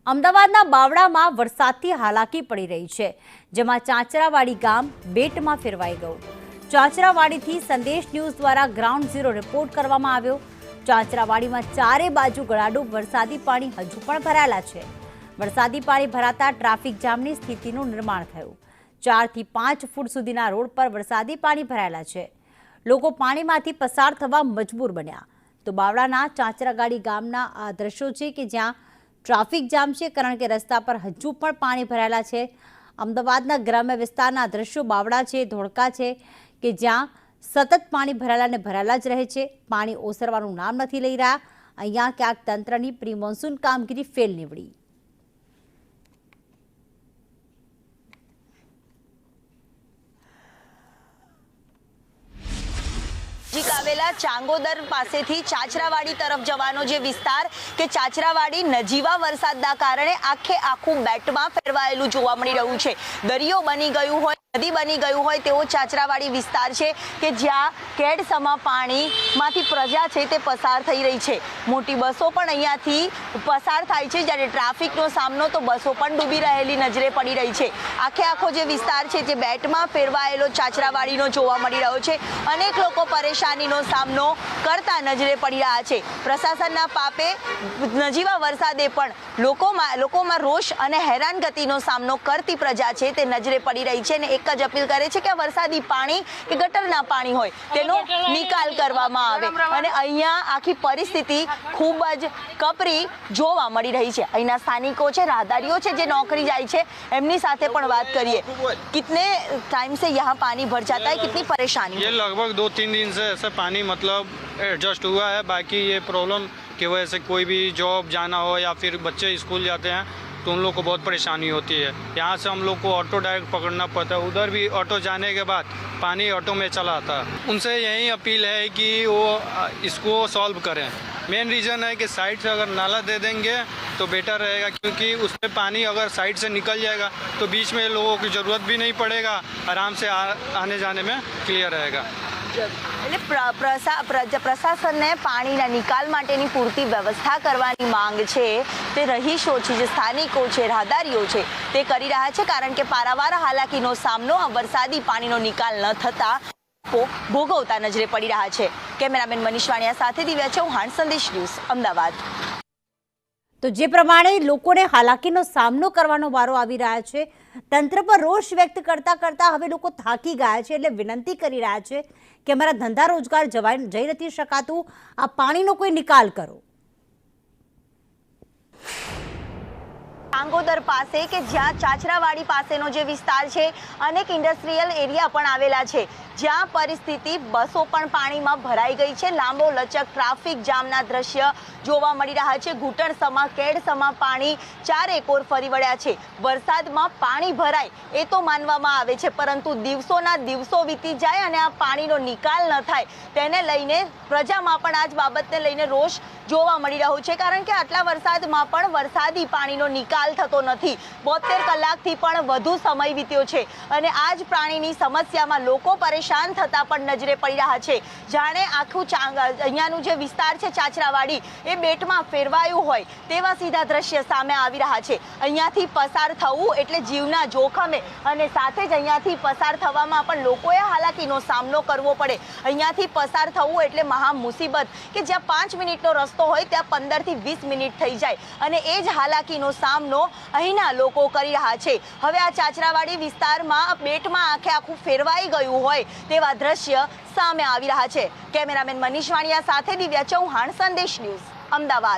અમદાવાદના બાવળામાં વરસાદથી હાલાકી પડી રહી છે, જેમાં ચાંચરાવાડી ગામ બેટમાં ફેરવાઈ ગયું। ચાંચરાવાડીથી સંદેશ ન્યૂઝ દ્વારા ગ્રાઉન્ડ ઝીરો રિપોર્ટ કરવામાં આવ્યો। ચાંચરાવાડીમાં ચારે બાજુ ગળાડૂબ વરસાદી પાણી હજુ પણ ભરાયેલા છે। વરસાદી પાણી ભરાતા ટ્રાફિક જામની સ્થિતિનું નિર્માણ થયું। 4 થી 5 ફૂટ સુધીના રોડ પર વરસાદી પાણી ભરાયેલા છે। લોકો પાણીમાંથી પસાર થવા મજબૂર બન્યા। તો બાવળાના ચાંચરાવાડી ગામના આ દ્રશ્યો છે કે જ્યાં ટ્રાફિક જામ છે, કારણ કે રસ્તા પર હજુ પણ પાણી ભરાયેલા છે। અમદાવાદના ગ્રામ્ય વિસ્તારના દ્રશ્યો બાવળા છે, ધોળકા છે કે જ્યાં સતત પાણી ભરાયેલા ને ભરાયેલા જ રહે છે। પાણી ઓસરવાનું નામ નથી લઈ રહ્યા। અહીંયા ક્યાંક તંત્રની પ્રી મોન્સૂન કામગીરી ફેલ નીવડી। આવેલા ચાંગોદર પાસેથી ચાંચરાવાડી તરફ જવાનો જે વિસ્તાર કે ચાંચરાવાડી નજીવા વરસાદના કારણે આખું બેટમાં ફેરવાયેલું જોવા મળી રહ્યું છે। દરિયો બની ગયું હોય, નદી બની ગયું હોય તેવો ચાંચરાવાડી વિસ્તાર છે કે જ્યાં કેડસમા પાણીમાંથી પ્રજા છે તે પસાર થઈ રહી છે। મોટી બસો પણ અહીંયાથી પસાર થાય છે, જ્યારે ટ્રાફિકનો સામનો તો બસો પણ ડૂબી રહેલી નજરે પડી રહી છે। આખો જે વિસ્તાર છે તે બેટમાં ફેરવાયેલો ચાંચરાવાડીનો જોવા મળી રહ્યો છે। અનેક લોકો પરેશાનીનો સામનો કરતા નજરે પડી રહ્યા છે। પ્રશાસનના પાપે નજીવા વરસાદે પણ લોકોમાં રોષ અને હેરાનગતિનો સામનો કરતી પ્રજા છે તે નજરે પડી રહી છે અને એક જ અપીલ કરે છે કે આ વરસાદી પાણી કે ગટરના પાણી હોય તેનો નિકાલ કરવામાં આવે। અને અહીંયા આખી પરિસ્થિતિ ખૂબ જ કપરી જોવા મળી રહી છે। અહીંના સ્થાનિકો છે, રાહદારીઓ છે જે નોકરી જાય છે, એમની સાથે પણ વાત કરીએ। कितने टाइम से यहाँ पानी भर जाता है, कितनी परेशानी? ये लगभग 2-3 दिन से ऐसे पानी मतलब एडजस्ट हुआ है। बाकी ये प्रॉब्लम की वजह से कोई भी जॉब जाना हो या फिर बच्चे स्कूल जाते हैं तो उन लोग को बहुत परेशानी होती है। यहाँ से हम लोग को ऑटो डायरेक्ट पकड़ना पड़ता है। उधर भी ऑटो जाने के बाद पानी ऑटो में चला आता है। उनसे यही अपील है कि वो इसको सॉल्व करें। मेन रीज़न है कि साइड से अगर नाला दे देंगे तो बेटर रहेगा, क्योंकि उसमें पानी अगर साइड से निकल जाएगा तो बीच में लोगों की ज़रूरत भी नहीं पड़ेगा, आराम से आने जाने में क्लियर रहेगा। એટલે પ્રશાસનને પાણીના નિકાલ માટેની પૂરતી વ્યવસ્થા કરવાની માંગ છે તે રહીશો છે, જે સ્થાનિકો છે, રાહદારીઓ છે તે કરી રહ્યા છે, કારણ કે પારાવાર હાલાકીનો સામનો આ વરસાદી પાણીનો નિકાલ ન થતા ભોગવતા નજરે પડી રહ્યા છે। કેમેરામેન મનીષ વાણિયા સાથે દિવ્યા ચૌહાણ, સંદેશ ન્યૂઝ, અમદાવાદ। તો જે પ્રમાણે લોકોને હાલાકીનો સામનો કરવાનો વારો આવી રહ્યા છે, તંત્ર પર રોષ વ્યક્ત કરતા હવે લોકો થાકી ગયા છે, એટલે વિનંતી કરી રહ્યા છે કે અમારા ધંધા રોજગાર જઈ નથી શકાતું, આ પાણીનો કોઈ નિકાલ કરો। ચાંગોદર પાસે કે જ્યાં ચાંચરાવાડી પાસેનો જે વિસ્તાર છે, અનેક ઇન્ડસ્ટ્રીયલ એરિયા પણ આવેલા છે, જ્યાં પરિસ્થિતિ બસો પણ પાણીમાં ભરાઈ ગઈ છે। લાંબો લચક ટ્રાફિક જામના દ્રશ્ય જોવા મળી રહ્યા છે। ઘૂંટણસમા કેડસમા પાણી ચારે કોર ફરી વળ્યા છે। વરસાદમાં પાણી ભરાય એ તો માનવામાં આવે છે, પરંતુ દિવસોના દિવસો વીતી જાય અને આ પાણીનો નિકાલ ન થાય તેને લઈને પ્રજામાં પણ આ જ બાબતને લઈને રોષ જોવા મળી રહ્યો છે, કારણ કે આટલા વરસાદમાં પણ વરસાદી પાણીનો નિકાલ થતો નથી। 72 કલાકથી પણ વધુ સમય વીત્યો છે અને આ જ પાણીની સમસ્યામાં લોકો પરેશાન થતા પણ નજરે પડી રહ્યા છે। જાણે આખું અહીંયાનું જે વિસ્તાર છે ચાંચરાવાડી એ બેટમાં ફેરવાયું હોય તેવા સીધા દ્રશ્ય સામે આવી રહ્યા છે। અહીંયાથી પસાર થવું એટલે જીવના જોખમે, અને સાથે જ અહીંયાથી પસાર થવામાં પણ લોકોએ હાલાકીનો સામનો કરવો પડે। અહીંયાથી પસાર થવું એટલે મહા મુસીબત કે જ્યાં 5 મિનિટનો રસ્તો હોય ત્યાં 15 થી 20 મિનિટ થઈ જાય, અને એ જ હાલાકીનો સામનો અહીંના લોકો કરી રહ્યા છે। હવે આ ચાંચરાવાડી વિસ્તારમાં બેટમાં આખું ફેરવાઈ ગયું હોય તેવા દ્રશ્ય સામે આવી રહ્યા છે। કેમેરામેન મનીષ વાણિયા સાથે દિવ્યા ચૌહાણ, સંદેશ ન્યૂઝ, અમદાવાદ।